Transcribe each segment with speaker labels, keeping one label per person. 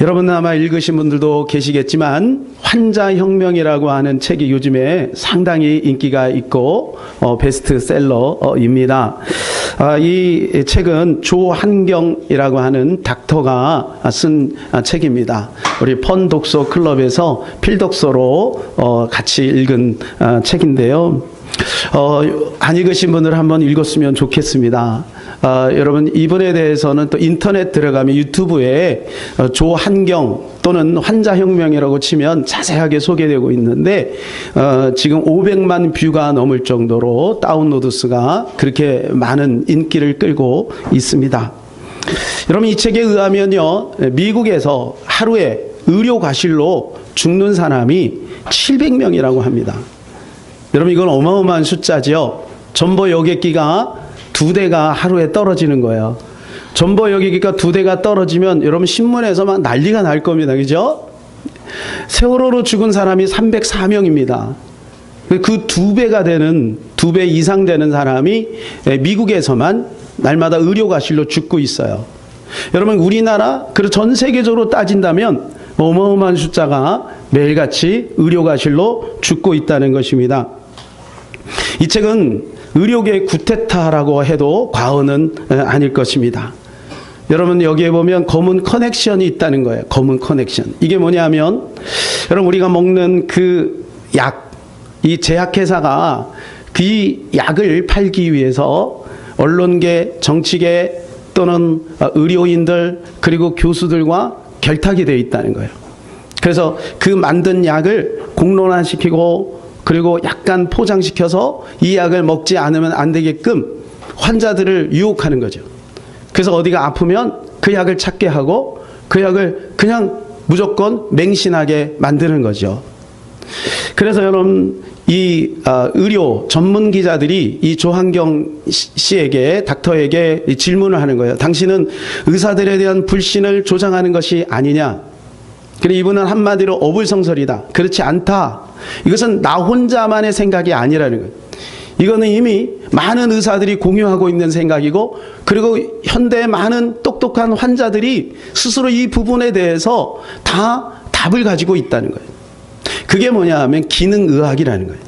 Speaker 1: 여러분 아마 읽으신 분들도 계시겠지만 환자혁명이라고 하는 책이 요즘에 상당히 인기가 있고 베스트셀러입니다. 이 책은 조한경이라고 하는 닥터가 쓴 책입니다. 우리 펀 독서 클럽에서 필독서로 같이 읽은 책인데요. 안 읽으신 분들 한번 읽었으면 좋겠습니다. 여러분 이분에 대해서는 또 인터넷 들어가면 유튜브에 조한경 또는 환자혁명이라고 치면 자세하게 소개되고 있는데 지금 500만 뷰가 넘을 정도로 다운로드 수가 그렇게 많은 인기를 끌고 있습니다. 여러분 이 책에 의하면요, 미국에서 하루에 의료 과실로 죽는 사람이 700명이라고 합니다. 여러분 이건 어마어마한 숫자죠. 전보 여객기가 2대가 하루에 떨어지는 거예요. 전보 여객기가 2대가 떨어지면 여러분 신문에서 막 난리가 날 겁니다. 그죠? 세월호로 죽은 사람이 304명입니다. 그 2배가 되는, 2배 이상 되는 사람이 미국에서만 날마다 의료과실로 죽고 있어요. 여러분 우리나라, 그리고 전 세계적으로 따진다면 어마어마한 숫자가 매일같이 의료과실로 죽고 있다는 것입니다. 이 책은 의료계의 구테타라고 해도 과언은 아닐 것입니다. 여러분 여기에 보면 검은 커넥션이 있다는 거예요. 검은 커넥션. 이게 뭐냐면 여러분 우리가 먹는 그 약, 이 제약회사가 그 약을 팔기 위해서 언론계, 정치계 또는 의료인들 그리고 교수들과 결탁이 되어 있다는 거예요. 그래서 그 만든 약을 공론화시키고 그리고 약간 포장시켜서 이 약을 먹지 않으면 안 되게끔 환자들을 유혹하는 거죠. 그래서 어디가 아프면 그 약을 찾게 하고 그 약을 그냥 무조건 맹신하게 만드는 거죠. 그래서 여러분 이 의료 전문 기자들이 이 조한경 씨에게, 닥터에게 질문을 하는 거예요. 당신은 의사들에 대한 불신을 조장하는 것이 아니냐? 그리고 이분은 한마디로 어불성설이다. 그렇지 않다. 이것은 나 혼자만의 생각이 아니라는 거예요. 이거는 이미 많은 의사들이 공유하고 있는 생각이고 그리고 현대의 많은 똑똑한 환자들이 스스로 이 부분에 대해서 다 답을 가지고 있다는 거예요. 그게 뭐냐 하면 기능의학이라는 거예요.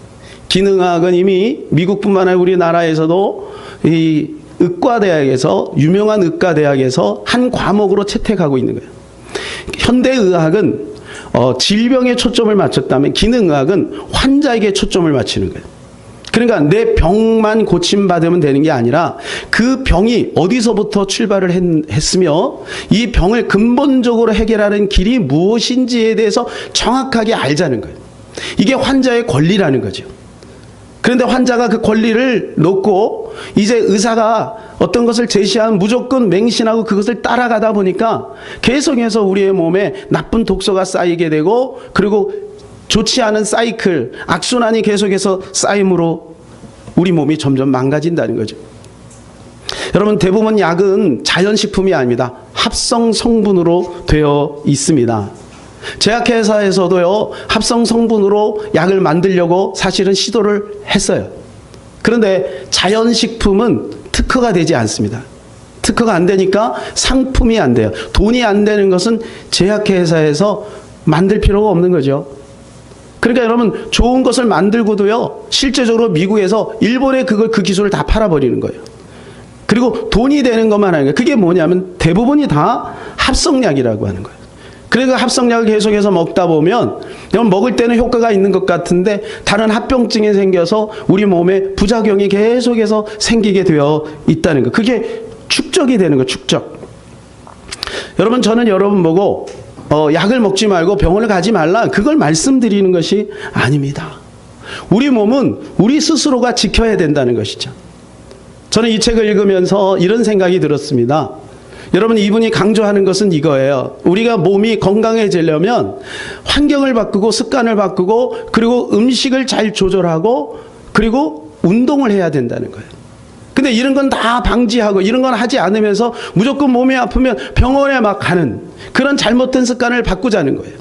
Speaker 1: 기능의학은 이미 미국뿐만 아니라 우리나라에서도 이 의과대학에서, 유명한 의과대학에서 한 과목으로 채택하고 있는 거예요. 현대의학은 질병에 초점을 맞췄다면 기능의학은 환자에게 초점을 맞추는 거예요. 그러니까 내 병만 고침받으면 되는 게 아니라 그 병이 어디서부터 출발을 했으며 이 병을 근본적으로 해결하는 길이 무엇인지에 대해서 정확하게 알자는 거예요. 이게 환자의 권리라는 거죠. 그런데 환자가 그 권리를 놓고 이제 의사가 어떤 것을 제시하면 무조건 맹신하고 그것을 따라가다 보니까 계속해서 우리의 몸에 나쁜 독소가 쌓이게 되고 그리고 좋지 않은 사이클, 악순환이 계속해서 쌓임으로 우리 몸이 점점 망가진다는 거죠. 여러분 대부분 약은 자연식품이 아닙니다. 합성 성분으로 되어 있습니다. 제약회사에서도요 합성 성분으로 약을 만들려고 사실은 시도를 했어요. 그런데 자연식품은 특허가 되지 않습니다. 특허가 안 되니까 상품이 안 돼요. 돈이 안 되는 것은 제약회사에서 만들 필요가 없는 거죠. 그러니까 여러분 좋은 것을 만들고도요 실제적으로 미국에서 일본에 그 기술을 다 팔아버리는 거예요. 그리고 돈이 되는 것만 아니라 그게 뭐냐면 대부분이 다 합성약이라고 하는 거예요. 그러니까 합성약을 계속해서 먹다 보면 먹을 때는 효과가 있는 것 같은데 다른 합병증이 생겨서 우리 몸에 부작용이 계속해서 생기게 되어 있다는 거. 그게 축적이 되는 거, 축적. 여러분 저는 여러분 보고 약을 먹지 말고 병원을 가지 말라 그걸 말씀드리는 것이 아닙니다. 우리 몸은 우리 스스로가 지켜야 된다는 것이죠. 저는 이 책을 읽으면서 이런 생각이 들었습니다. 여러분 이분이 강조하는 것은 이거예요. 우리가 몸이 건강해지려면 환경을 바꾸고 습관을 바꾸고 그리고 음식을 잘 조절하고 그리고 운동을 해야 된다는 거예요. 근데 이런 건 다 방지하고 이런 건 하지 않으면서 무조건 몸이 아프면 병원에 막 가는 그런 잘못된 습관을 바꾸자는 거예요.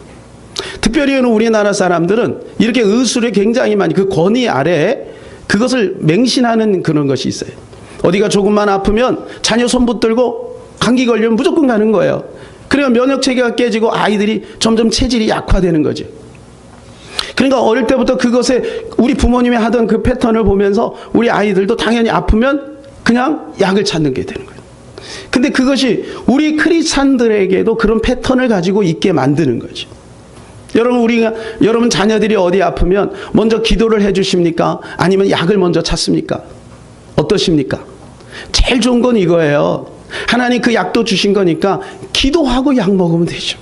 Speaker 1: 특별히 우리나라 사람들은 이렇게 의술에 굉장히 많이 그 권위 아래에 그것을 맹신하는 그런 것이 있어요. 어디가 조금만 아프면 자녀 손 붙들고 감기 걸리면 무조건 가는 거예요. 그러니까 면역 체계가 깨지고 아이들이 점점 체질이 약화되는 거죠. 그러니까 어릴 때부터 그것에 우리 부모님이 하던 그 패턴을 보면서 우리 아이들도 당연히 아프면 그냥 약을 찾는 게 되는 거예요. 근데 그것이 우리 크리스찬들에게도 그런 패턴을 가지고 있게 만드는 거죠. 여러분 자녀들이 어디 아프면 먼저 기도를 해 주십니까? 아니면 약을 먼저 찾습니까? 어떠십니까? 제일 좋은 건 이거예요. 하나님 그 약도 주신 거니까 기도하고 약 먹으면 되죠.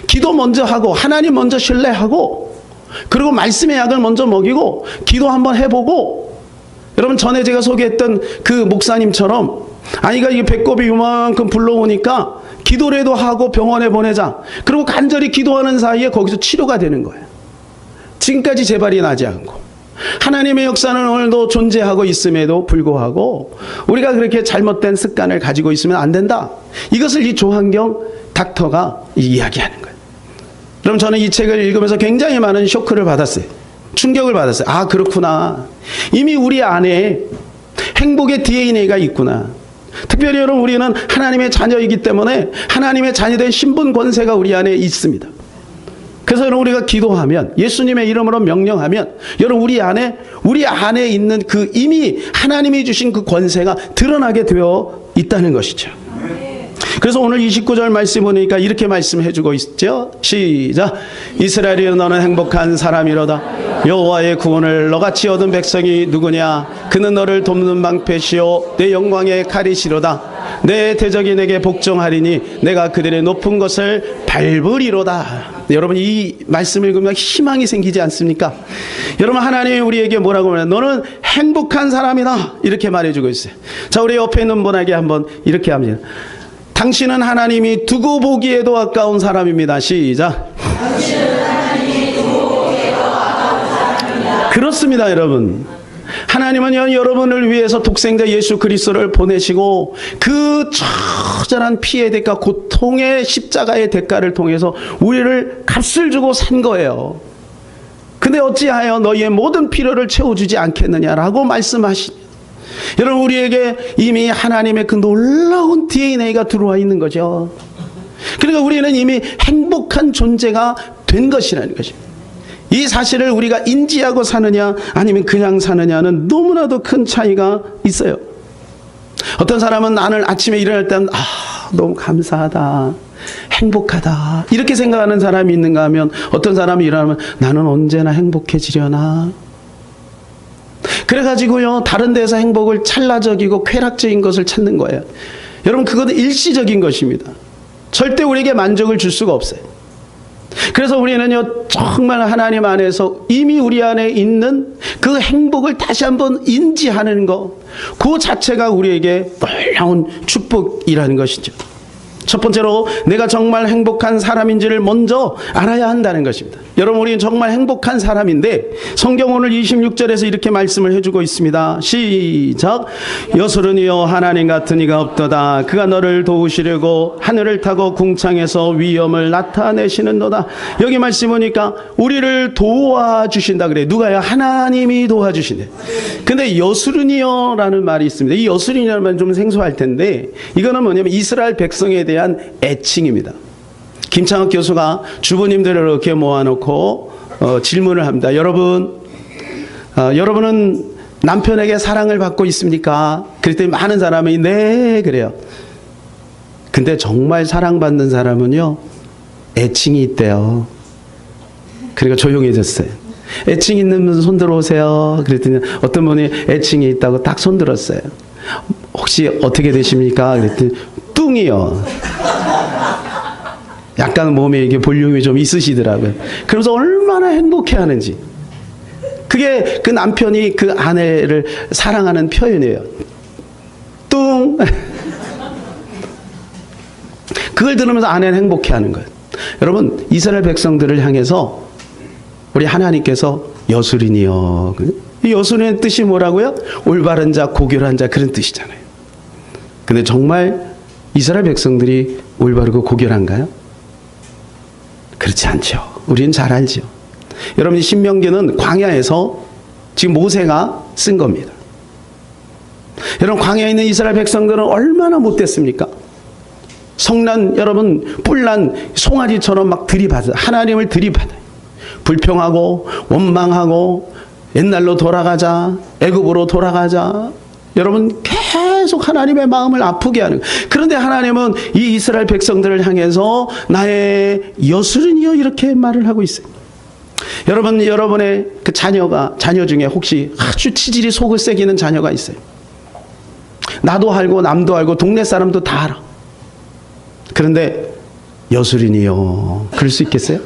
Speaker 1: 기도 먼저 하고 하나님 먼저 신뢰하고 그리고 말씀의 약을 먼저 먹이고 기도 한번 해보고, 여러분 전에 제가 소개했던 그 목사님처럼 아이가 이게 배꼽이 요만큼 불러오니까 기도라도 하고 병원에 보내자. 그리고 간절히 기도하는 사이에 거기서 치료가 되는 거예요. 지금까지 재발이 나지 않고. 하나님의 역사는 오늘도 존재하고 있음에도 불구하고 우리가 그렇게 잘못된 습관을 가지고 있으면 안 된다. 이것을 이 조한경 닥터가 이야기하는 거예요. 그럼 저는 이 책을 읽으면서 굉장히 많은 쇼크를 받았어요. 충격을 받았어요. 아, 그렇구나. 이미 우리 안에 행복의 DNA가 있구나. 특별히 여러분, 우리는 하나님의 자녀이기 때문에 하나님의 자녀된 신분 권세가 우리 안에 있습니다. 그래서 여러분, 우리가 기도하면, 예수님의 이름으로 명령하면, 여러분 우리 안에 있는 그 이미 하나님이 주신 그 권세가 드러나게 되어 있다는 것이죠. 그래서 오늘 29절 말씀 보니까 이렇게 말씀해 주고 있죠. 시작. 이스라엘이여 너는 행복한 사람이로다. 여호와의 구원을 너같이 얻은 백성이 누구냐. 그는 너를 돕는 방패시요 내 영광의 칼이시로다. 내 대적이 내게 복종하리니 내가 그들의 높은 것을 밟으리로다. 여러분 이 말씀을 읽으면 희망이 생기지 않습니까? 여러분 하나님이 우리에게 뭐라고 말해요? 너는 행복한 사람이다. 이렇게 말해주고 있어요. 자, 우리 옆에 있는 분에게 한번 이렇게 합니다. 당신은 하나님이 두고 보기에도 아까운 사람입니다. 시작. 당신은 하나님이 두고 보기에도 아까운 사람입니다. 그렇습니다, 여러분. 하나님은요, 여러분을 위해서 독생자 예수 그리스도를 보내시고 그 처절한 피의 대가, 고통의 십자가의 대가를 통해서 우리를 값을 주고 산 거예요. 근데 어찌하여 너희의 모든 필요를 채워주지 않겠느냐라고 말씀하시니, 여러분 우리에게 이미 하나님의 그 놀라운 DNA가 들어와 있는 거죠. 그러니까 우리는 이미 행복한 존재가 된 것이라는 것입니다. 이 사실을 우리가 인지하고 사느냐 아니면 그냥 사느냐는 너무나도 큰 차이가 있어요. 어떤 사람은 나는 아침에 일어날 때는 너무 감사하다, 행복하다 이렇게 생각하는 사람이 있는가 하면, 어떤 사람이 일어나면 나는 언제나 행복해지려나. 그래가지고요 다른 데서 행복을 찰나적이고 쾌락적인 것을 찾는 거예요. 여러분 그것은 일시적인 것입니다. 절대 우리에게 만족을 줄 수가 없어요. 그래서 우리는요 정말 하나님 안에서 이미 우리 안에 있는 그 행복을 다시 한번 인지하는 것, 그 자체가 우리에게 놀라운 축복이라는 것이죠. 첫 번째로 내가 정말 행복한 사람인지를 먼저 알아야 한다는 것입니다. 여러분 우리는 정말 행복한 사람인데 성경 오늘 26절에서 이렇게 말씀을 해주고 있습니다. 시작. 여수르니여 하나님 같은 이가 없도다. 그가 너를 도우시려고 하늘을 타고 궁창에서 위엄을 나타내시는도다. 여기 말씀 보니까 우리를 도와주신다 그래요. 누가요? 하나님이 도와주신대. 근데 여수르니여라는 말이 있습니다. 이 여수르니여라는 말은 좀 생소할 텐데 이거는 뭐냐면 이스라엘 백성에 대한 애칭입니다. 김창욱 교수가 주부님들을 이렇게 모아놓고 질문을 합니다. 여러분은 남편에게 사랑을 받고 있습니까? 그랬더니 많은 사람이 네 그래요. 근데 정말 사랑받는 사람은요 애칭이 있대요. 그러니까 조용해졌어요. 애칭 있는 분 손 들어오세요. 그랬더니 어떤 분이 애칭이 있다고 딱 손 들었어요. 혹시 어떻게 되십니까? 그랬더니 뚱이요. 약간 몸에 이게 볼륨이 좀 있으시더라고요. 그러면서 얼마나 행복해하는지. 그게 그 남편이 그 아내를 사랑하는 표현이에요. 뚱. 그걸 들으면서 아내는 행복해하는 거예요. 여러분 이스라엘 백성들을 향해서 우리 하나님께서 여수리니여. 이 여수리의 뜻이 뭐라고요? 올바른 자, 고결한 자, 그런 뜻이잖아요. 근데 정말 이스라엘 백성들이 올바르고 고결한가요? 그렇지 않죠. 우리는 잘 알죠. 여러분 신명기는 광야에서 지금 모세가 쓴 겁니다. 여러분 광야에 있는 이스라엘 백성들은 얼마나 못됐습니까? 성난 여러분 뿔난 송아지처럼 막 들이받아 하나님을 들이받아요. 불평하고 원망하고 옛날로 돌아가자, 애굽으로 돌아가자. 여러분 계속 하나님의 마음을 아프게 하는. 그런데 하나님은 이 이스라엘 백성들을 향해서 나의 여수르니여 이렇게 말을 하고 있어요. 여러분, 여러분의 그 자녀 중에 혹시 아주 치질이 속을 새기는 자녀가 있어요. 나도 알고 남도 알고 동네 사람도 다 알아. 그런데 여수르니여 그럴 수 있겠어요?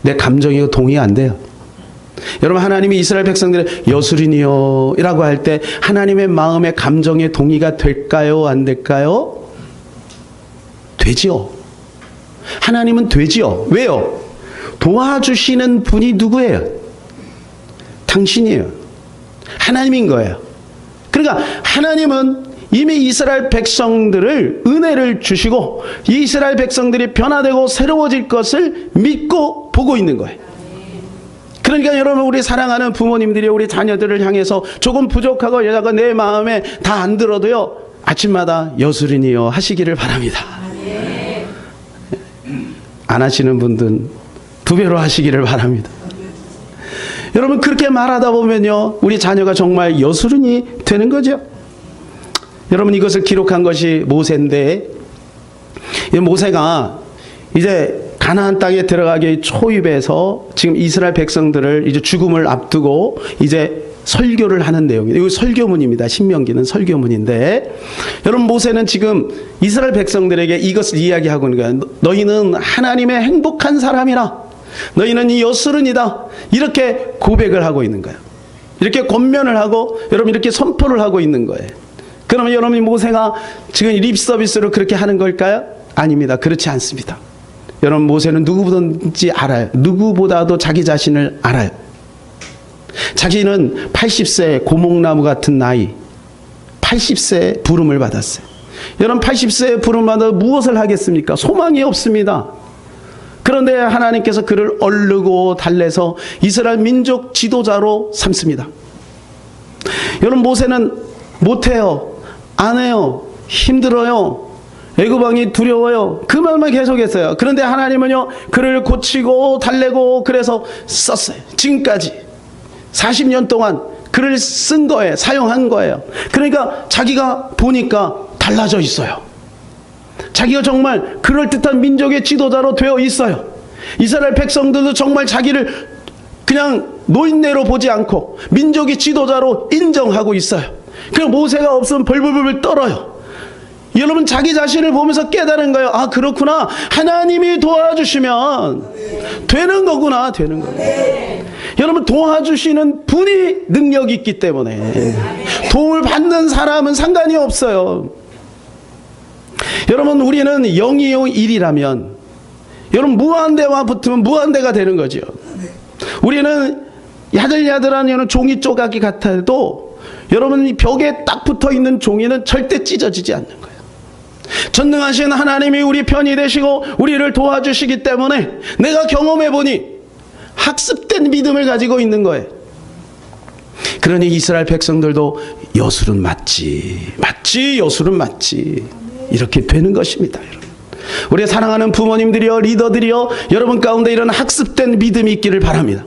Speaker 1: 내 감정이 동의 안 돼요. 여러분, 하나님이 이스라엘 백성들의 여수르니여 이라고 할 때 하나님의 마음의 감정에 동의가 될까요? 안 될까요? 되지요. 하나님은 되지요. 왜요? 도와주시는 분이 누구예요? 당신이에요. 하나님인 거예요. 그러니까 하나님은 이미 이스라엘 백성들을 은혜를 주시고 이스라엘 백성들이 변화되고 새로워질 것을 믿고 보고 있는 거예요. 그러니까 여러분, 우리 사랑하는 부모님들이 우리 자녀들을 향해서 조금 부족하고 여자가 내 마음에 다 안 들어도요, 아침마다 여수르니여 하시기를 바랍니다. 안 하시는 분들은 2배로 하시기를 바랍니다. 여러분, 그렇게 말하다 보면요, 우리 자녀가 정말 여수르니 되는 거죠. 여러분, 이것을 기록한 것이 모세인데, 이 모세가 이제 가나안 땅에 들어가기 초입에서 지금 이스라엘 백성들을 이제 죽음을 앞두고 이제 설교를 하는 내용이에요. 이거 설교문입니다. 신명기는 설교문인데, 여러분, 모세는 지금 이스라엘 백성들에게 이것을 이야기하고 있는 거예요. 너희는 하나님의 행복한 사람이라, 너희는 이 여수른이다, 이렇게 고백을 하고 있는 거예요. 이렇게 권면을 하고 여러분 이렇게 선포를 하고 있는 거예요. 그러면 여러분이 모세가 지금 립 서비스로 그렇게 하는 걸까요? 아닙니다. 그렇지 않습니다. 여러분, 모세는 누구보다든지 알아요. 누구보다도 자기 자신을 알아요. 자기는 80세 고목나무 같은 나이, 80세 부름을 받았어요. 여러분, 80세에 부름을 받아 무엇을 하겠습니까? 소망이 없습니다. 그런데 하나님께서 그를 얼르고 달래서 이스라엘 민족 지도자로 삼습니다. 여러분, 모세는 못해요, 안 해요, 힘들어요, 애굽 왕이 두려워요, 그 말만 계속했어요. 그런데 하나님은요, 그를 고치고 달래고 그래서 썼어요. 지금까지 40년 동안 그를 쓴 거예요. 사용한 거예요. 그러니까 자기가 보니까 달라져 있어요. 자기가 정말 그럴듯한 민족의 지도자로 되어 있어요. 이스라엘 백성들도 정말 자기를 그냥 노인네로 보지 않고 민족의 지도자로 인정하고 있어요. 그 모세가 없으면 벌벌벌 떨어요. 여러분, 자기 자신을 보면서 깨달은 거예요. 아, 그렇구나. 하나님이 도와주시면 되는 거구나. 되는 거구나. 여러분, 도와주시는 분이 능력이 있기 때문에 도움을 받는 사람은 상관이 없어요. 여러분, 우리는 0이요 1이라면 여러분, 무한대와 붙으면 무한대가 되는 거죠. 우리는 야들야들한 종이 조각이 같아도 여러분, 이 벽에 딱 붙어있는 종이는 절대 찢어지지 않는 거예요. 전능하신 하나님이 우리 편이 되시고 우리를 도와주시기 때문에 내가 경험해보니 학습된 믿음을 가지고 있는 거예요. 그러니 이스라엘 백성들도 여술은 맞지, 여술은 맞지, 이렇게 되는 것입니다. 여러분, 우리 사랑하는 부모님들이여, 리더들이여, 여러분 가운데 이런 학습된 믿음이 있기를 바랍니다.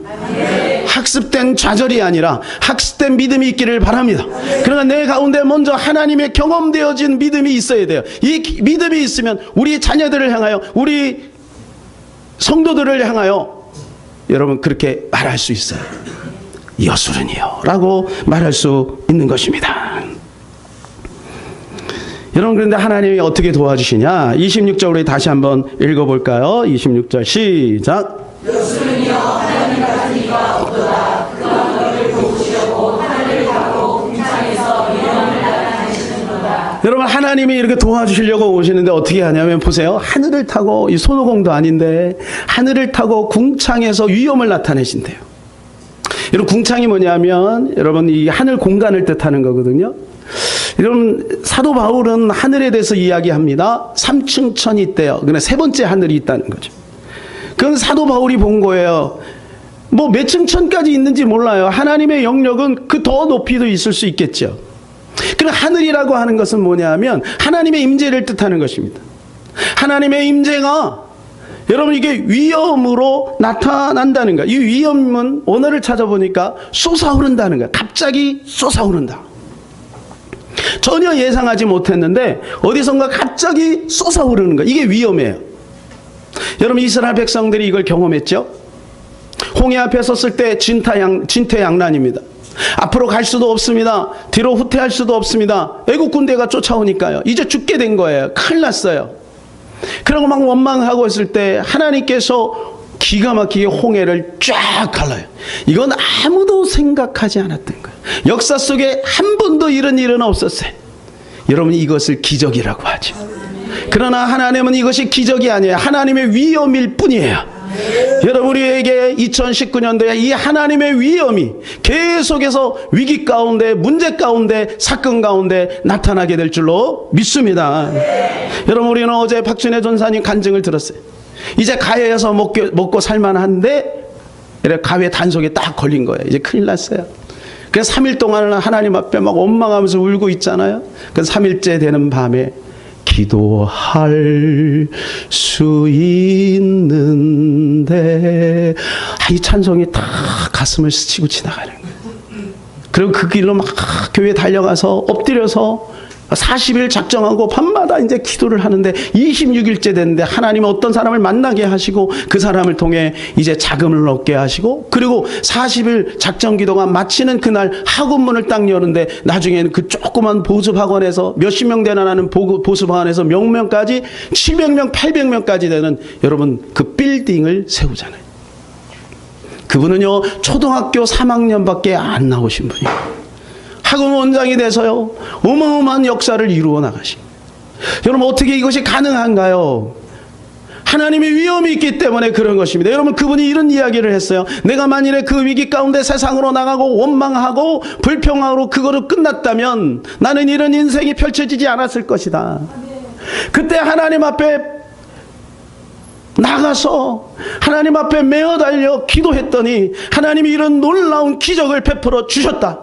Speaker 1: 학습된 좌절이 아니라 학습된 믿음이 있기를 바랍니다. 그러나 내 가운데 먼저 하나님의 경험되어진 믿음이 있어야 돼요. 이 믿음이 있으면 우리 자녀들을 향하여, 우리 성도들을 향하여 여러분 그렇게 말할 수 있어요. 여수르니요 라고 말할 수 있는 것입니다. 여러분, 그런데 하나님이 어떻게 도와주시냐? 26절 우리 다시 한번 읽어볼까요? 26절 시작.
Speaker 2: 여수르니여 하나님 같은 이가 없도다. 그가 너희를 도우시려고 하늘을 타고 궁창에서 위엄을 나타내시는도다.
Speaker 1: 여러분, 하나님이 이렇게 도와주시려고 오시는데 어떻게 하냐면, 보세요. 하늘을 타고, 이 손오공도 아닌데 하늘을 타고 궁창에서 위엄을 나타내신대요. 여러분, 궁창이 뭐냐면 여러분 이 하늘 공간을 뜻하는 거거든요. 여러분, 사도 바울은 하늘에 대해서 이야기합니다. 3층 천이 있대요. 그러니까 세 번째 하늘이 있다는 거죠. 그건 사도 바울이 본 거예요. 뭐 몇 층 천까지 있는지 몰라요. 하나님의 영역은 그 더 높이도 있을 수 있겠죠. 그럼 하늘이라고 하는 것은 뭐냐면 하나님의 임재를 뜻하는 것입니다. 하나님의 임재가 여러분 이게 위험으로 나타난다는 거야. 이 위험은 언어를 찾아보니까 솟아오른다는 거야. 갑자기 솟아오른다. 전혀 예상하지 못했는데 어디선가 갑자기 솟아오르는 거야. 이게 위험해요. 여러분 이스라엘 백성들이 이걸 경험했죠. 홍해 앞에 섰을 때 진퇴양난입니다. 앞으로 갈 수도 없습니다. 뒤로 후퇴할 수도 없습니다. 애국 군대가 쫓아오니까요. 이제 죽게 된 거예요. 큰일 났어요. 그러고 막 원망하고 있을 때 하나님께서 기가 막히게 홍해를 쫙 갈라요. 이건 아무도 생각하지 않았던 거예요. 역사 속에 한 번도 이런 일은 없었어요. 여러분 이것을 기적이라고 하죠. 그러나 하나님은 이것이 기적이 아니에요. 하나님의 위엄일 뿐이에요. 여러분 우리에게 2019년도에 이 하나님의 위엄이 계속해서 위기 가운데 문제 가운데 사건 가운데 나타나게 될 줄로 믿습니다. 여러분 우리는 어제 박준혜 전사님 간증을 들었어요. 이제 가해에서 먹고 살만한데 가해 단속에 딱 걸린 거예요. 이제 큰일 났어요. 그래서 3일 동안은 하나님 앞에 막 원망하면서 울고 있잖아요. 그래서 3일째 되는 밤에 기도할 수 있는데 이 찬송이 다 가슴을 스치고 지나가는 거예요. 그리고 그 길로 막 교회에 달려가서 엎드려서 40일 작정하고 밤마다 이제 기도를 하는데 26일째 됐는데 하나님은 어떤 사람을 만나게 하시고 그 사람을 통해 이제 자금을 얻게 하시고 그리고 40일 작정 기도가 마치는 그날 학원문을 딱 여는데 나중에는 그 조그만 보습학원에서 몇십 명 되나 하는 보습학원에서 몇 명까지 700명 800명까지 되는 여러분 그 빌딩을 세우잖아요. 그분은요 초등학교 3학년밖에 안 나오신 분이에요. 학원 원장이 돼서요 어마어마한 역사를 이루어 나가신. 여러분 어떻게 이것이 가능한가요? 하나님의 위엄이 있기 때문에 그런 것입니다. 여러분 그분이 이런 이야기를 했어요. 내가 만일에 그 위기 가운데 세상으로 나가고 원망하고 불평하고 그거로 끝났다면 나는 이런 인생이 펼쳐지지 않았을 것이다. 그때 하나님 앞에 나가서 하나님 앞에 메어 달려 기도했더니 하나님이 이런 놀라운 기적을 베풀어 주셨다.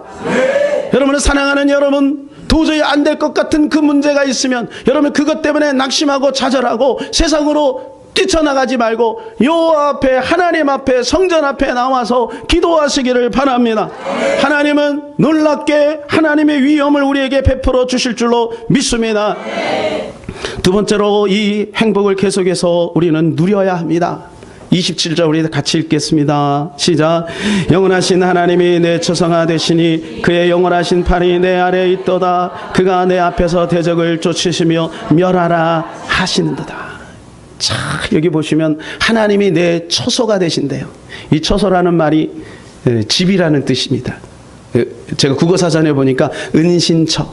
Speaker 1: 여러분을 사랑하는 여러분, 도저히 안 될 것 같은 그 문제가 있으면 여러분 그것 때문에 낙심하고 좌절하고 세상으로 뛰쳐나가지 말고 요 앞에 하나님 앞에 성전 앞에 나와서 기도하시기를 바랍니다. 하나님은 놀랍게 하나님의 위엄을 우리에게 베풀어 주실 줄로 믿습니다. 두 번째로 이 행복을 계속해서 우리는 누려야 합니다. 27절 우리 같이 읽겠습니다. 시작. 영원하신 하나님이 내 처소가 되시니 그의 영원하신 팔이 내 아래에 있도다. 그가 내 앞에서 대적을 쫓으시며 멸하라 하시는도다. 자, 여기 보시면 하나님이 내 처소가 되신대요. 이 처소라는 말이 집이라는 뜻입니다. 제가 국어사전에 보니까 은신처.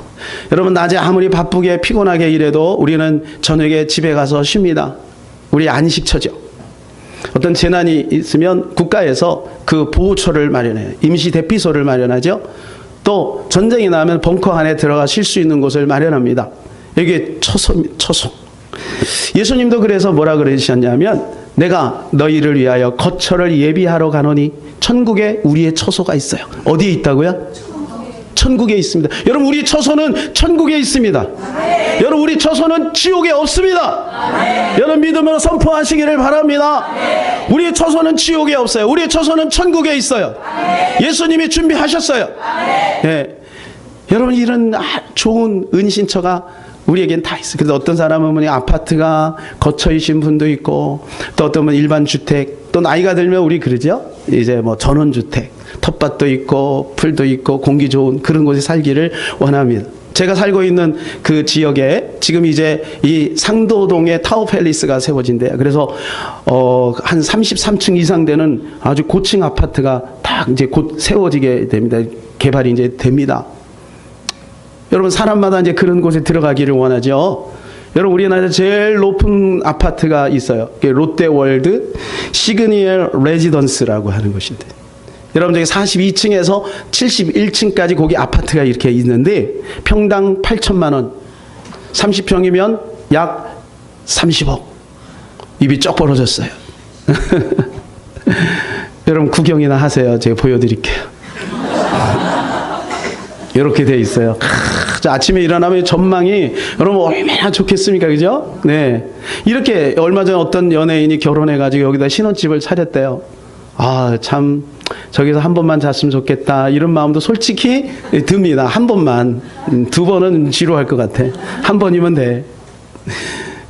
Speaker 1: 여러분 낮에 아무리 바쁘게 피곤하게 일해도 우리는 저녁에 집에 가서 쉽니다. 우리 안식처죠. 어떤 재난이 있으면 국가에서 그 보호처를 마련해요. 임시 대피소를 마련하죠. 또 전쟁이 나면 벙커 안에 들어가 쉴 수 있는 곳을 마련합니다. 이게 처소. 예수님도 그래서 뭐라 그러셨냐면 내가 너희를 위하여 거처를 예비하러 가노니 천국에 우리의 처소가 있어요. 어디에 있다고요? 천국에 있습니다. 여러분 우리 처소는 천국에 있습니다. 여러분 우리 처소는 지옥에 없습니다. 여러분 믿음으로 선포하시기를 바랍니다. 우리 처소는 지옥에 없어요. 우리 처소는 천국에 있어요. 예수님이 준비하셨어요. 예. 여러분 이런 좋은 은신처가 우리에겐 다 있어요. 그래서 어떤 사람은 뭐냐 아파트가 거처이신 분도 있고 또 어떤 분은 일반 주택 또 나이가 들면 우리 그러죠. 이제 뭐 전원주택 텃밭도 있고 풀도 있고 공기 좋은 그런 곳에 살기를 원합니다. 제가 살고 있는 그 지역에 지금 이제 이 상도동에 타워팰리스가 세워진대요. 그래서 한 33층 이상 되는 아주 고층 아파트가 딱 이제 곧 세워지게 됩니다. 개발이 이제 됩니다. 여러분 사람마다 이제 그런 곳에 들어가기를 원하죠. 여러분 우리나라에 제일 높은 아파트가 있어요. 롯데월드 시그니엘 레지던스라고 하는 곳인데 여러분 저기 42층에서 71층까지 거기 아파트가 이렇게 있는데 평당 8천만 원 30평이면 약 30억. 입이 쩍 벌어졌어요. 여러분 구경이나 하세요. 제가 보여드릴게요. 이렇게 돼 있어요. 자, 아침에 일어나면 전망이 여러분 얼마나 좋겠습니까? 그죠? 네. 이렇게 얼마 전에 어떤 연예인이 결혼해가지고 여기다 신혼집을 차렸대요. 아, 참, 저기서 한 번만 잤으면 좋겠다. 이런 마음도 솔직히 듭니다. 한 번만. 두 번은 지루할 것 같아. 한 번이면 돼.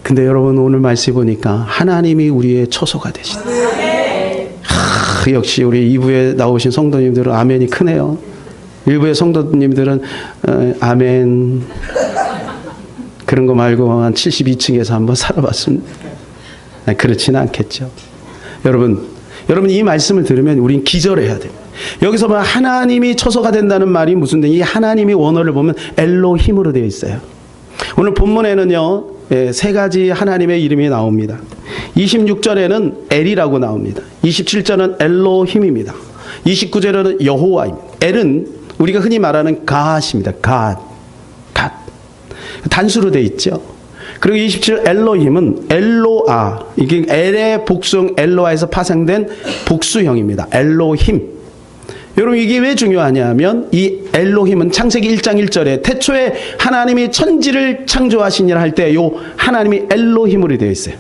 Speaker 1: 근데 여러분 오늘 말씀 보니까 하나님이 우리의 처소가 되신다. 역시 우리 2부에 나오신 성도님들은 아멘이 크네요. 1부의 성도님들은 아멘. 그런 거 말고 한 72층에서 한번 살아봤습니다. 그렇지는 않겠죠. 여러분 이 말씀을 들으면 우린 기절해야 돼요. 여기서 뭐 하나님이 처소가 된다는 말이 무슨 이 하나님의 원어를 보면 엘로힘으로 되어 있어요. 오늘 본문에는요. 세 가지 하나님의 이름이 나옵니다. 26절에는 엘이라고 나옵니다. 27절은 엘로힘입니다. 29절에는 여호와입니다. 엘은 우리가 흔히 말하는 갓입니다. 갓. 단수로 되어 있죠. 그리고 27절 엘로힘은 엘로아. 이게 엘의 복수형 엘로아에서 파생된 복수형입니다. 엘로힘. 여러분 이게 왜 중요하냐면 이 엘로힘은 창세기 1장 1절에 태초에 하나님이 천지를 창조하시니라 할 때 요 하나님이 엘로힘으로 되어 있어요.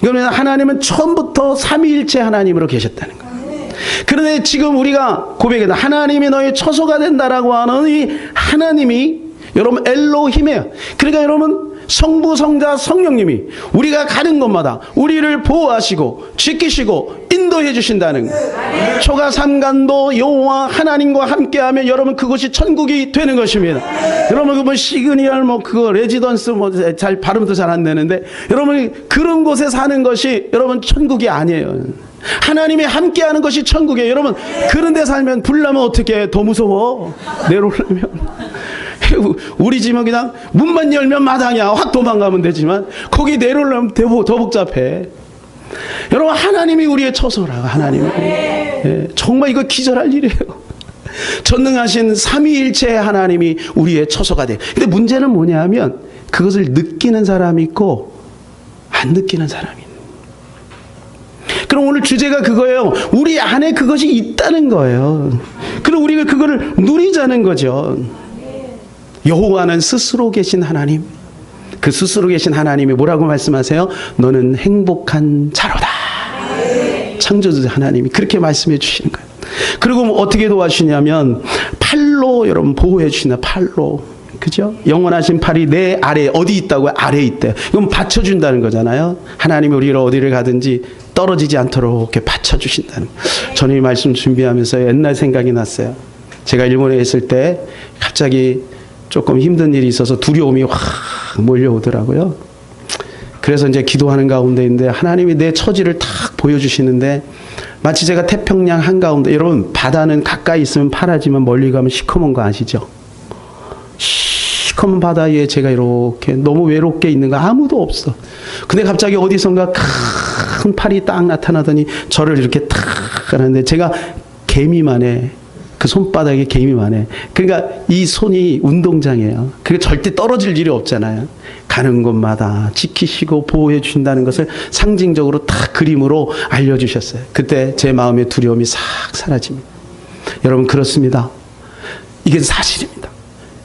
Speaker 1: 이거는 하나님은 처음부터 삼위일체 하나님으로 계셨다는 거예요. 그런데 지금 우리가 고백해도 하나님이 너의 처소가 된다라고 하는 이 하나님이 여러분 엘로힘이에요. 그러니까 여러분 성부, 성자, 성령님이 우리가 가는 곳마다 우리를 보호하시고 지키시고 인도해 주신다는 거예요. 초가 삼간도 여호와 하나님과 함께하면 여러분 그것이 천국이 되는 것입니다. 여러분 뭐 시그니얼 뭐 그거 레지던스 뭐 잘 발음도 잘 안 되는데 여러분 그런 곳에 사는 것이 여러분 천국이 아니에요. 하나님이 함께하는 것이 천국이에요. 여러분 그런 데 살면 불나면 어떻게 더 무서워? 내려오려면 우리 집은 그냥 문만 열면 마당이야. 확 도망가면 되지만 거기 내려오려면 더 복잡해. 여러분 하나님이 우리의 처소라고. 하나님이 정말 이거 기절할 일이에요. 전능하신 삼위일체의 하나님이 우리의 처소가 돼. 근데 문제는 뭐냐면 그것을 느끼는 사람이 있고 안 느끼는 사람이 있는. 그럼 오늘 주제가 그거예요. 우리 안에 그것이 있다는 거예요. 그럼 우리가 그거를 누리자는 거죠. 여호와는 스스로 계신 하나님. 그 스스로 계신 하나님이 뭐라고 말씀하세요? 너는 행복한 자로다. 창조주 하나님이 그렇게 말씀해 주시는 거예요. 그리고 뭐 어떻게 도와주시냐면 팔로 여러분 보호해 주시나. 팔로. 그죠? 영원하신 팔이 내 아래 어디 있다고요? 아래에 있대요. 이건 받쳐준다는 거잖아요. 하나님이 우리를 어디를 가든지 떨어지지 않도록 이렇게 받쳐주신다는 거예요. 저는 이 말씀 준비하면서 옛날 생각이 났어요. 제가 일본에 있을 때 갑자기 조금 힘든 일이 있어서 두려움이 확 몰려오더라고요. 그래서 이제 기도하는 가운데인데 하나님이 내 처지를 탁 보여주시는데 마치 제가 태평양 한가운데, 여러분 바다는 가까이 있으면 파랗지만 멀리 가면 시커먼 거 아시죠? 시커먼 바다에 제가 이렇게 너무 외롭게 있는 거 아무도 없어. 근데 갑자기 어디선가 큰 팔이 딱 나타나더니 저를 이렇게 탁 하는데 제가 개미만해. 그 손바닥에 개미만해. 그러니까 이 손이 운동장이에요. 그게 절대 떨어질 일이 없잖아요. 가는 곳마다 지키시고 보호해 주신다는 것을 상징적으로 딱 그림으로 알려주셨어요. 그때 제 마음의 두려움이 싹 사라집니다. 여러분 그렇습니다. 이게 사실입니다.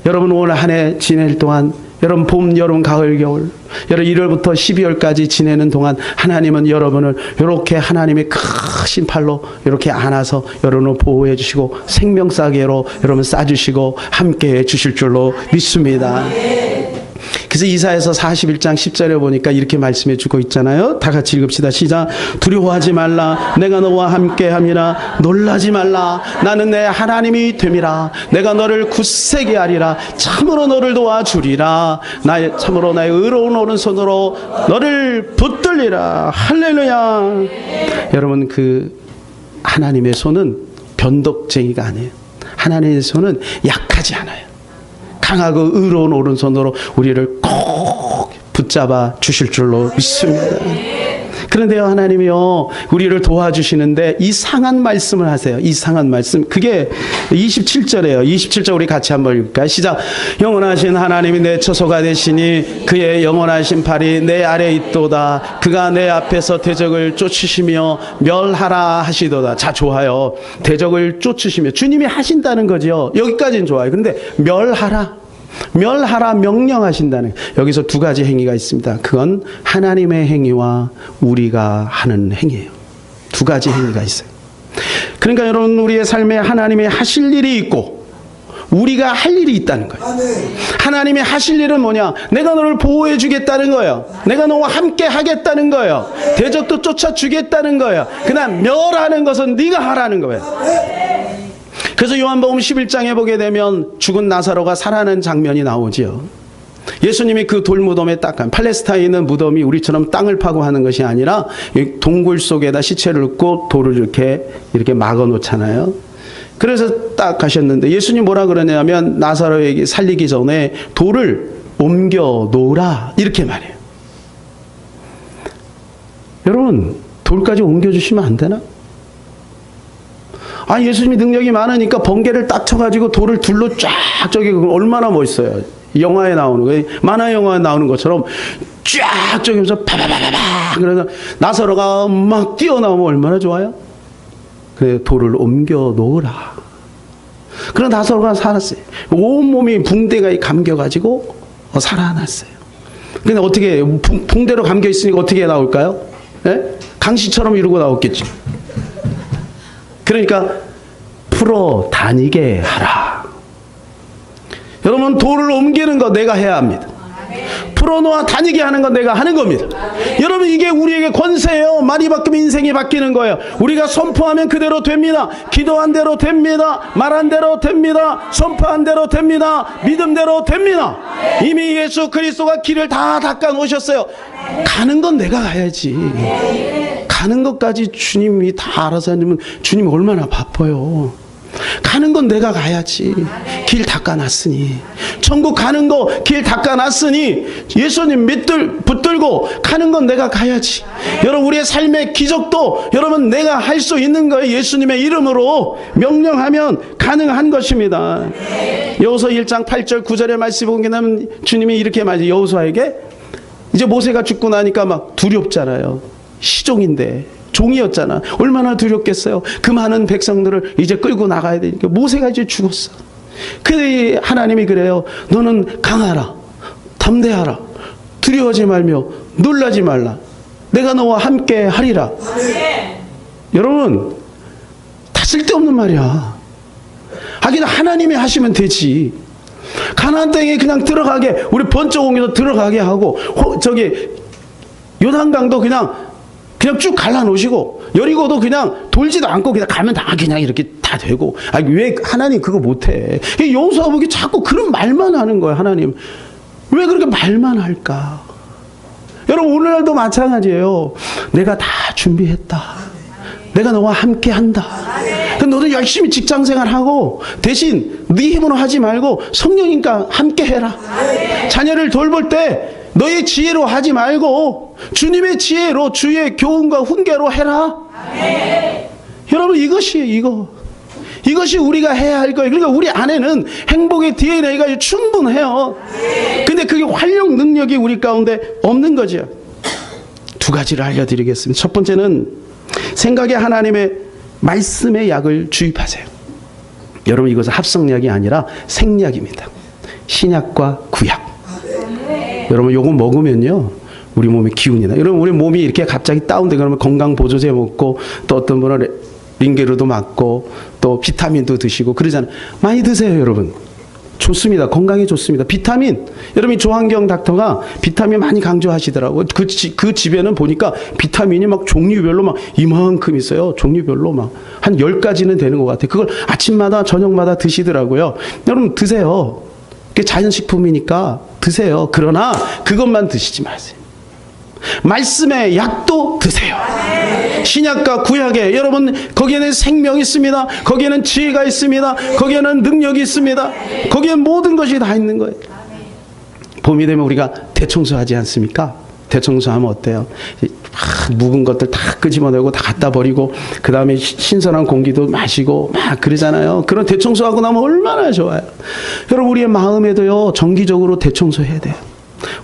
Speaker 1: 여러분 오늘 한 해 지낼 동안 여러분 봄, 여름, 가을, 겨울 여러분 1월부터 12월까지 지내는 동안 하나님은 여러분을 이렇게 하나님의 크신 팔로 이렇게 안아서 여러분을 보호해 주시고 생명싸개로 여러분 싸주시고 함께해 주실 줄로 믿습니다. 그래서 이사야서 41장 10절에 보니까 이렇게 말씀해 주고 있잖아요. 다 같이 읽읍시다. 시작. 두려워하지 말라. 내가 너와 함께함이라. 놀라지 말라. 나는 내 하나님이 됨이라. 내가 너를 굳세게 하리라. 참으로 너를 도와주리라. 참으로 나의 의로운 오른손으로 너를 붙들리라. 할렐루야. 여러분 그 하나님의 손은 변덕쟁이가 아니에요. 하나님의 손은 약하지 않아요. 강하고 의로운 오른손으로 우리를 꼭 붙잡아 주실 줄로 믿습니다. 그런데요 하나님이요 우리를 도와주시는데 이상한 말씀을 하세요. 이상한 말씀. 그게 27절이에요. 27절 우리 같이 한번 읽을까요? 시작. 영원하신 하나님이 내 처소가 되시니 그의 영원하신 팔이 내 아래에 있도다. 그가 내 앞에서 대적을 쫓으시며 멸하라 하시도다. 자 좋아요. 대적을 쫓으시며 주님이 하신다는 거죠. 여기까지는 좋아요. 그런데 멸하라. 멸하라 명령하신다는, 여기서 두 가지 행위가 있습니다. 그건 하나님의 행위와 우리가 하는 행위예요. 두 가지 행위가 있어요. 그러니까 여러분, 우리의 삶에 하나님이 하실 일이 있고 우리가 할 일이 있다는 거예요. 하나님이 하실 일은 뭐냐? 내가 너를 보호해 주겠다는 거예요. 내가 너와 함께 하겠다는 거예요. 대적도 쫓아주겠다는 거예요. 그냥 멸하는 것은 네가 하라는 거예요. 그래서 요한복음 11장에 보게 되면 죽은 나사로가 살아나는 장면이 나오지요. 예수님이 그 돌무덤에 딱 간, 팔레스타인에 있는 무덤이 우리처럼 땅을 파고 하는 것이 아니라 동굴 속에다 시체를 넣고 돌을 이렇게 막아 놓잖아요. 그래서 딱 가셨는데 예수님 뭐라 그러냐면 나사로에게 살리기 전에 돌을 옮겨 놓으라 이렇게 말해요. 여러분, 돌까지 옮겨주시면 안 되나? 아, 예수님이 능력이 많으니까 번개를 딱 쳐가지고 돌을 둘로 쫙, 저기 얼마나 멋있어요. 영화에 나오는 거예요. 만화 영화에 나오는 것처럼 쫙 저기면서 파바바바바. 그래서 나사로가 막 뛰어나오면 얼마나 좋아요? 그래, 돌을 옮겨 놓으라. 그런 나사로가 살았어요. 온몸이 붕대가 감겨가지고 살아났어요. 근데 어떻게, 붕대로 감겨 있으니까 어떻게 나올까요? 예? 강시처럼 이러고 나왔겠죠. 그러니까 풀어 다니게 하라. 여러분, 돌을 옮기는 거 내가 해야 합니다. 풀어놓아 다니게 하는 건 내가 하는 겁니다. 여러분, 이게 우리에게 권세예요. 말이 바뀌면 인생이 바뀌는 거예요. 우리가 선포하면 그대로 됩니다. 기도한 대로 됩니다. 말한 대로 됩니다. 선포한 대로 됩니다. 믿음대로 됩니다. 이미 예수 그리스도가 길을 다 닦아 놓으셨어요. 가는 건 내가 가야지. 가는 것까지 주님이 다 알아서 하면 주님이 얼마나 바빠요. 가는 건 내가 가야지. 길 닦아놨으니, 천국 가는 거 길 닦아놨으니 예수님 붙들고 가는 건 내가 가야지. 여러분, 우리의 삶의 기적도 여러분 내가 할 수 있는 거예요. 예수님의 이름으로 명령하면 가능한 것입니다. 여호수아 1장 8절 9절의 말씀 보게 되면 주님이 이렇게 말해요. 여호수아에게, 이제 모세가 죽고 나니까 막 두렵잖아요. 시종인데, 종이었잖아. 얼마나 두렵겠어요. 그 많은 백성들을 이제 끌고 나가야 되니까. 모세가 이제 죽었어. 근데 하나님이 그래요. 너는 강하라, 담대하라, 두려워하지 말며 놀라지 말라. 내가 너와 함께 하리라. 여러분, 다 쓸데없는 말이야. 하긴 하나님이 하시면 되지. 가나안 땅에 그냥 들어가게, 우리 번쩍 옮겨서 들어가게 하고, 저기 요단강도 그냥 쭉 갈라놓으시고, 여리고도 그냥 돌지도 않고 그냥 가면 다 그냥 이렇게 다 되고. 아니, 왜 하나님 그거 못해? 여호수아 보기 자꾸 그런 말만 하는 거예요. 하나님 왜 그렇게 말만 할까? 여러분, 오늘날도 마찬가지예요. 내가 다 준비했다. 내가 너와 함께 한다. 너도 열심히 직장생활하고 대신 네 힘으로 하지 말고 성령님과 함께 해라. 자녀를 돌볼 때 너의 지혜로 하지 말고 주님의 지혜로, 주의 교훈과 훈계로 해라. 여러분, 이것이에요. 이것이 우리가 해야 할 거예요. 그러니까 우리 안에는 행복의 DNA가 충분해요. 근데 그게 활용 능력이 우리 가운데 없는 거죠. 두 가지를 알려드리겠습니다. 첫 번째는 생각에 하나님의 말씀의 약을 주입하세요. 여러분, 이것은 합성약이 아니라 생약입니다. 신약과 구약. 여러분, 요거 먹으면요, 우리 몸에 기운이 나. 여러분, 우리 몸이 이렇게 갑자기 다운돼 그러면 건강보조제 먹고, 또 어떤 분은 링게르도 맞고, 또 비타민도 드시고 그러잖아요. 많이 드세요, 여러분. 좋습니다. 건강에 좋습니다. 비타민, 여러분, 조한경 닥터가 비타민 많이 강조하시더라고요. 그 집에는 보니까 비타민이 막 종류별로 막 이만큼 있어요. 종류별로 막 한 10가지는 되는 것 같아요. 그걸 아침마다 저녁마다 드시더라고요. 여러분, 드세요. 그게 자연식품이니까 드세요. 그러나 그것만 드시지 마세요. 말씀의 약도 드세요. 신약과 구약에, 여러분, 거기에는 생명이 있습니다. 거기에는 지혜가 있습니다. 거기에는 능력이 있습니다. 거기에 모든 것이 다 있는 거예요. 봄이 되면 우리가 대청소하지 않습니까? 대청소하면 어때요? 묵은 것들 다 끄집어내고 다 갖다 버리고, 그 다음에 신선한 공기도 마시고 막 그러잖아요. 그런 대청소하고 나면 얼마나 좋아요. 여러분, 우리의 마음에도요, 정기적으로 대청소해야 돼요.